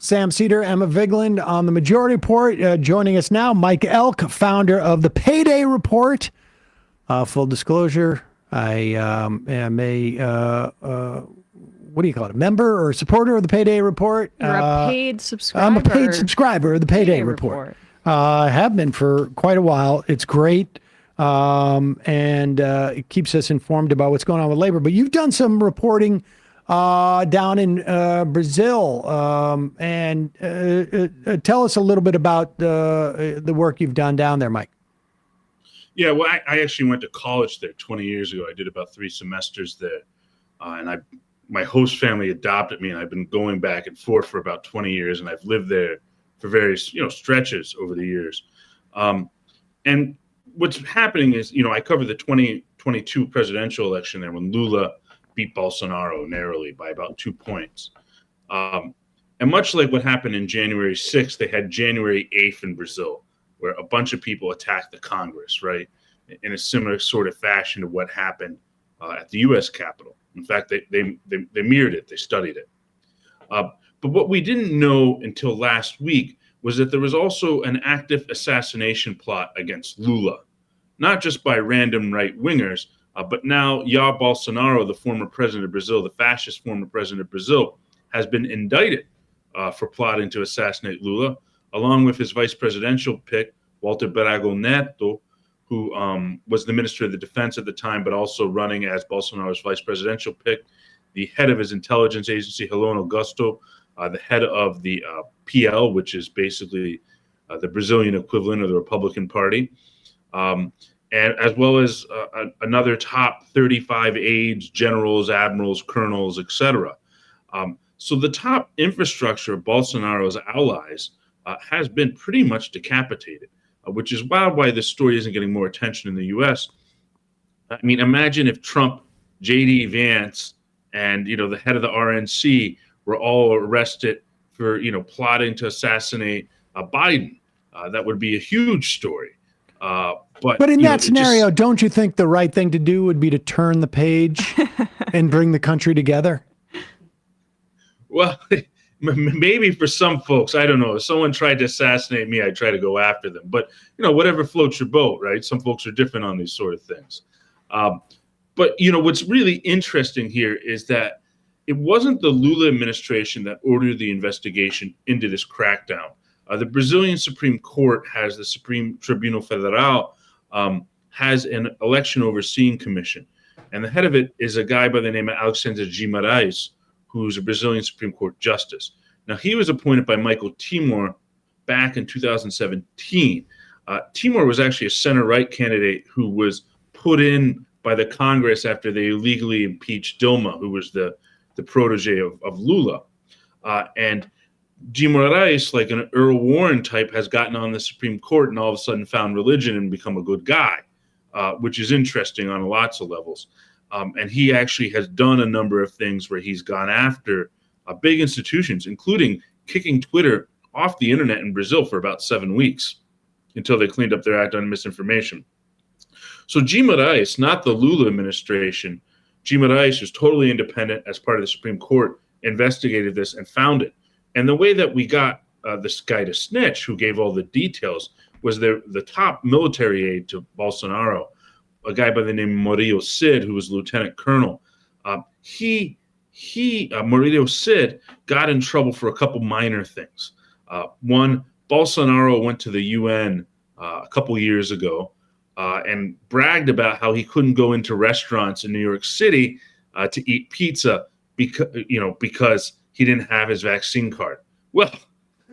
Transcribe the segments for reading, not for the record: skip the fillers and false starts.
Sam Seder, Emma Vigeland on the Majority Report. Joining us now, Mike Elk, founder of the Payday Report. Full disclosure, I am what do you call it, a member or supporter of the Payday Report? You're a paid subscriber. I'm a paid subscriber of the Payday Report. I have been for quite a while. It's great. And it keeps us informed about what's going on with labor. But you've done some reporting down in Brazil. And tell us a little bit about the work you've done down there, Mike. Yeah, well, I actually went to college there 20 years ago. I did about 3 semesters there. And my host family adopted me, and I've been going back and forth for about 20 years, and I've lived there for various, stretches over the years. And what's happening is, I covered the 2022 presidential election there when Lula beat Bolsonaro narrowly by about 2 points. And much like what happened in January 6th, they had January 8th in Brazil, where a bunch of people attacked the Congress, right, in a similar sort of fashion to what happened at the U.S. Capitol. In fact, they mirrored it. They studied it. But what we didn't know until last week was that there was also an active assassination plot against Lula, not just by random right-wingers, but now Jair Bolsonaro, the former president of Brazil, the fascist former president of Brazil, has been indicted for plotting to assassinate Lula, along with his vice presidential pick, Walter Braga Neto, who was the Minister of the Defense at the time, but also running as Bolsonaro's vice presidential pick, the head of his intelligence agency, Heleno Augusto, the head of the PL, which is basically the Brazilian equivalent of the Republican Party, and as well as another top 35 aides, generals, admirals, colonels, etc. So the top infrastructure of Bolsonaro's allies has been pretty much decapitated, which is why this story isn't getting more attention in the U.S. I mean, imagine if Trump, J.D. Vance, and the head of the RNC were all arrested for plotting to assassinate Biden. That would be a huge story. But in that scenario, don't you think the right thing to do would be to turn the page and bring the country together? Well, maybe for some folks, I don't know. If someone tried to assassinate me, I'd try to go after them. But, whatever floats your boat, right? Some folks are different on these sort of things. But, what's really interesting here is that it wasn't the Lula administration that ordered the investigation into this crackdown. The Brazilian Supreme Court has the Supreme Tribunal Federal, has an election overseeing commission. And the head of it is a guy by the name of Alexandre Guimarães, who's a Brazilian Supreme Court justice. Now, he was appointed by Michael Timor back in 2017. Timor was actually a center-right candidate who was put in by the Congress after they illegally impeached Dilma, who was the protege of Lula. And Guimarães, like an Earl Warren type, has gotten on the Supreme Court and all of a sudden found religion and become a good guy, which is interesting on lots of levels. And he actually has done a number of things where he's gone after big institutions, including kicking Twitter off the internet in Brazil for about 7 weeks until they cleaned up their act on misinformation. So Guimarães, not the Lula administration, Guimarães, who's totally independent as part of the Supreme Court, investigated this and found it. And the way that we got this guy to snitch, who gave all the details, was the top military aide to Bolsonaro, a guy by the name of Marielle Cid, who was lieutenant colonel. Marielle Cid got in trouble for a couple minor things. One, Bolsonaro went to the UN a couple years ago and bragged about how he couldn't go into restaurants in New York City to eat pizza because he didn't have his vaccine card. Well,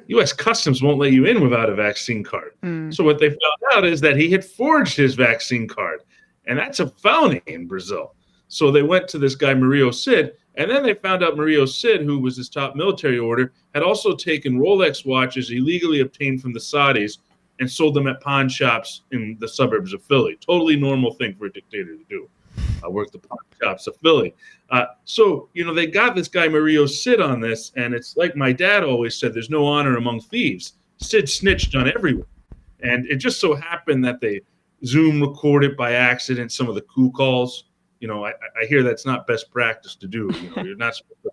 U.S. Customs won't let you in without a vaccine card. So what they found out is that he had forged his vaccine card, and that's a felony in Brazil. So they went to this guy, Marielle Cid, and then they found out Marielle Cid, who was his top military order, had also taken Rolex watches illegally obtained from the Saudis and sold them at pawn shops in the suburbs of Philly. Totally normal thing for a dictator to do. Work the pawn shops of Philly. So, they got this guy, Marielle Cid, on this, and it's like my dad always said, there's no honor among thieves. Cid snitched on everyone. And it just so happened that they Zoom recorded by accident some of the coup calls. I hear that's not best practice to do. You're not supposed to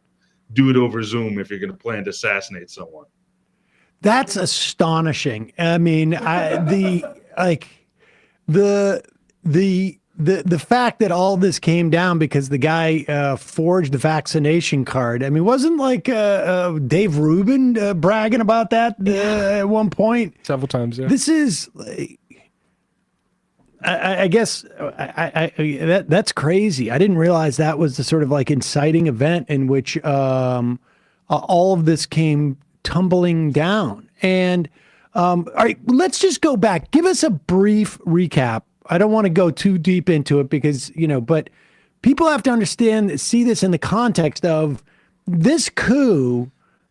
do it over Zoom if you're going to plan to assassinate someone. That's astonishing. I mean, the fact that all this came down because the guy forged the vaccination card. I mean, wasn't like Dave Rubin bragging about that at one point? Several times, yeah. This is, I guess, that's crazy. I didn't realize that was the sort of like inciting event in which all of this came tumbling down. And all right, let's just go back. Give us a brief recap. I don't want to go too deep into it because, but people have to understand, see this in the context of this coup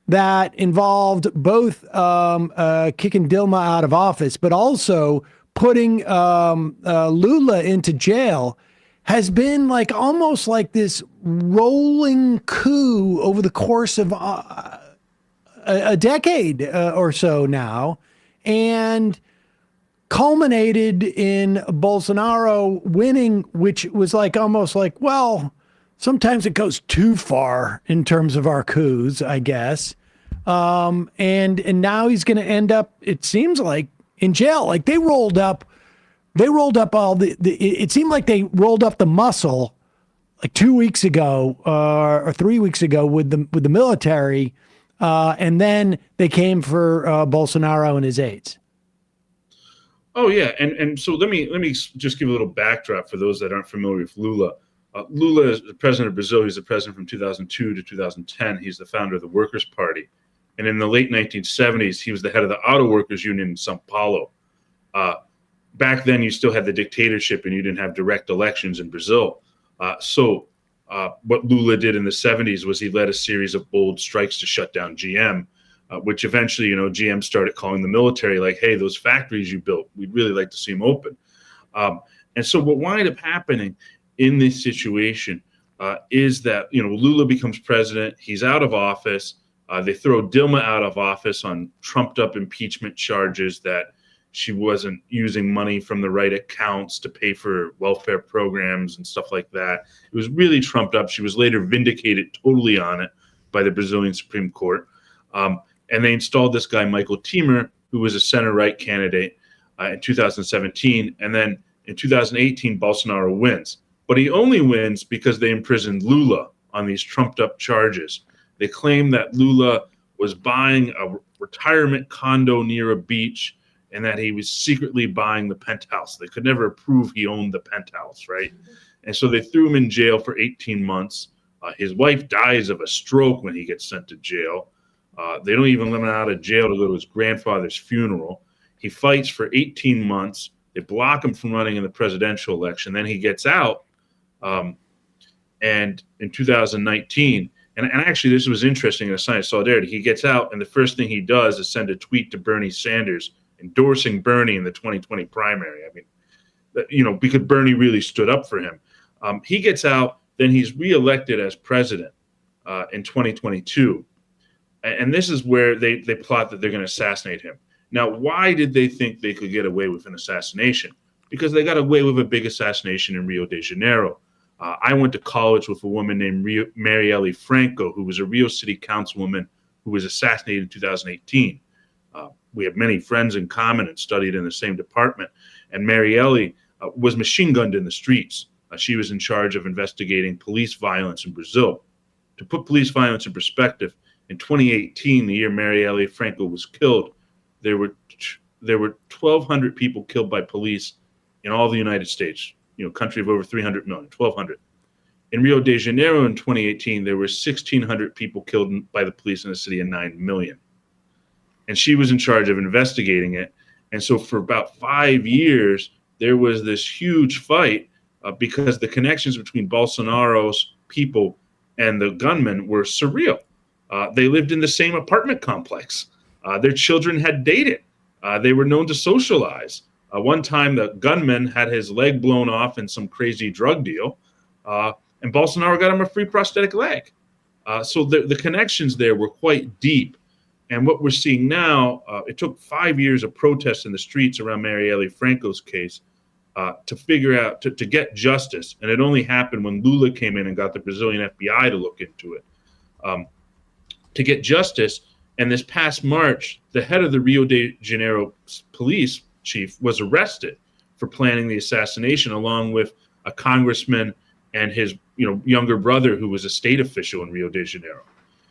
that involved both kicking Dilma out of office, but also putting Lula into jail, has been like almost like this rolling coup over the course of a decade or so now, and culminated in Bolsonaro winning, which was like almost like, well, sometimes it goes too far in terms of our coups, I guess. And now he's going to end up, it seems like, in jail. Like they rolled up all it seemed like they rolled up the muscle like 2 weeks ago or 3 weeks ago with the military. And then they came for Bolsonaro and his aides. Oh yeah, and so let me just give a little backdrop for those that aren't familiar with Lula. Lula is the president of Brazil. He's the president from 2002 to 2010. He's the founder of the Workers' Party, and in the late 1970s, he was the head of the Auto Workers Union in São Paulo. Back then, you still had the dictatorship, and you didn't have direct elections in Brazil. So what Lula did in the 70s was he led a series of bold strikes to shut down GM. Which eventually, GM started calling the military like, hey, those factories you built, we'd really like to see them open. And so what wound up happening in this situation is that, Lula becomes president. He's out of office. They throw Dilma out of office on trumped up impeachment charges that she wasn't using money from the right accounts to pay for welfare programs and stuff like that. It was really trumped up. She was later vindicated totally on it by the Brazilian Supreme Court. And they installed this guy, Michael Temer, who was a center-right candidate in 2017. And then in 2018, Bolsonaro wins. But he only wins because they imprisoned Lula on these trumped-up charges. They claim that Lula was buying a retirement condo near a beach and that he was secretly buying the penthouse. They could never prove he owned the penthouse, right? And so they threw him in jail for 18 months. His wife dies of a stroke when he gets sent to jail. They don't even let him out of jail to go to his grandfather's funeral. He fights for 18 months. They block him from running in the presidential election. Then he gets out. And in 2019, and actually this was interesting in a sign of solidarity, he gets out and the first thing he does is send a tweet to Bernie Sanders endorsing Bernie in the 2020 primary. I mean, because Bernie really stood up for him. He gets out, then he's reelected as president in 2022. And this is where they plot that they're going to assassinate him. Now, why did they think they could get away with an assassination? Because they got away with a big assassination in Rio de Janeiro. I went to college with a woman named Marielle Franco, who was a Rio City councilwoman who was assassinated in 2018. We have many friends in common and studied in the same department. And Marielle was machine gunned in the streets. She was in charge of investigating police violence in Brazil. To put police violence in perspective, in 2018, the year Marielle Franco was killed, there were 1,200 people killed by police in all the United States, country of over 300 million, 1,200. In Rio de Janeiro in 2018, there were 1,600 people killed by the police in a city of 9 million. And she was in charge of investigating it. And so for about 5 years, there was this huge fight because the connections between Bolsonaro's people and the gunmen were surreal. They lived in the same apartment complex. Their children had dated. They were known to socialize. One time, the gunman had his leg blown off in some crazy drug deal, and Bolsonaro got him a free prosthetic leg. So the connections there were quite deep. And what we're seeing now, it took 5 years of protests in the streets around Marielle Franco's case to figure out, to get justice. And it only happened when Lula came in and got the Brazilian FBI to look into it. to get justice. And this past March, the head of the Rio de Janeiro police chief was arrested for planning the assassination, along with a congressman and his younger brother, who was a state official in Rio de Janeiro.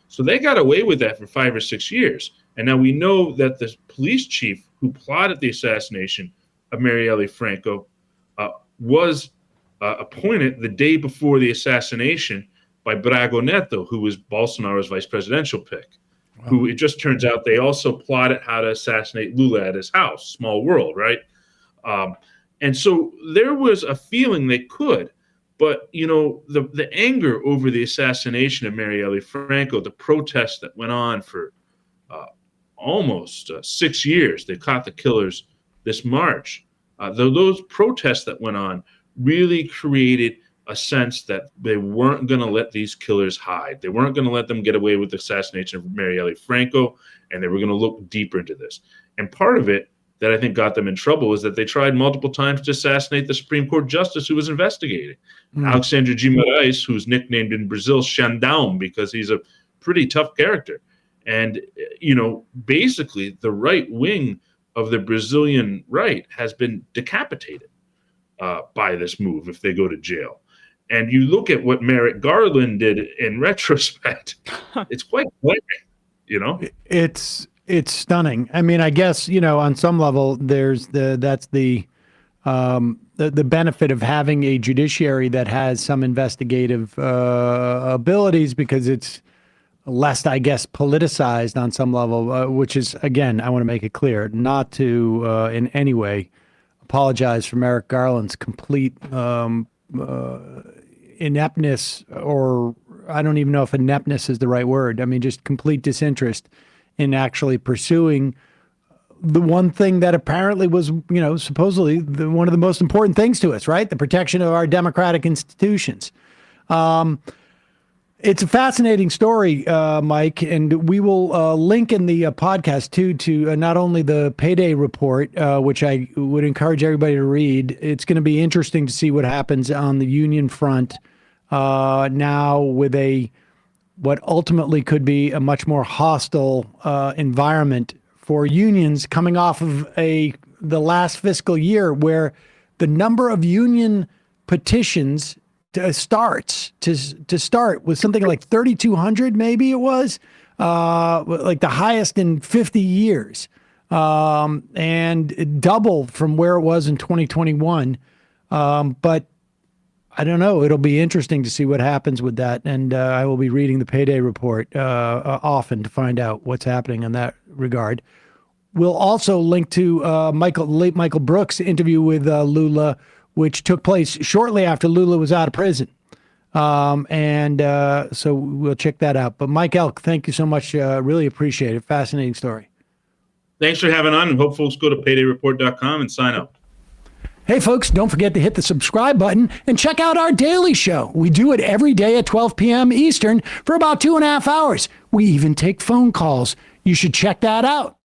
So they got away with that for 5 or 6 years. And now we know that the police chief who plotted the assassination of Marielle Franco was appointed the day before the assassination by Braga Neto, who was Bolsonaro's vice presidential pick. Wow. Who, it just turns out, they also plotted how to assassinate Lula at his house. Small world, right? And so there was a feeling they could, but the anger over the assassination of Marielle Franco, the protests that went on for almost 6 years, they caught the killers this March. Those protests that went on really created a sense that they weren't going to let these killers hide. They weren't going to let them get away with the assassination of Marielle Franco, and they were going to look deeper into this. And part of it that I think got them in trouble is that they tried multiple times to assassinate the Supreme Court justice who was investigating. Alexandre Guimarães, who's nicknamed in Brazil Xandão because he's a pretty tough character. And, basically the right wing of the Brazilian right has been decapitated by this move if they go to jail. And you look at what Merrick Garland did in retrospect, it's quite glaring, It's stunning. I mean, I guess, on some level, that's the benefit of having a judiciary that has some investigative abilities, because it's less, I guess, politicized on some level, which is, again, I want to make it clear, not to in any way apologize for Merrick Garland's complete ineptness, or I don't even know if ineptness is the right word. I mean, just complete disinterest in actually pursuing the one thing that apparently was, supposedly one of the most important things to us, right? The protection of our democratic institutions. It's a fascinating story, Mike, and we will link in the podcast to not only the Payday Report, which I would encourage everybody to read. It's going to be interesting to see what happens on the union front now with what ultimately could be a much more hostile environment for unions coming off of the last fiscal year, where the number of union petitions to start with something like 3,200, maybe it was, like the highest in 50 years, and double from where it was in 2021. But I don't know. It'll be interesting to see what happens with that. And I will be reading the Payday Report often to find out what's happening in that regard. We'll also link to late Michael Brooks' interview with Lula, which took place shortly after Lula was out of prison. So we'll check that out. But Mike Elk, thank you so much. Really appreciate it. Fascinating story. Thanks for having on, and hope folks go to paydayreport.com and sign up. Hey, folks, don't forget to hit the subscribe button and check out our daily show. We do it every day at 12 p.m. Eastern for about 2.5 hours. We even take phone calls. You should check that out.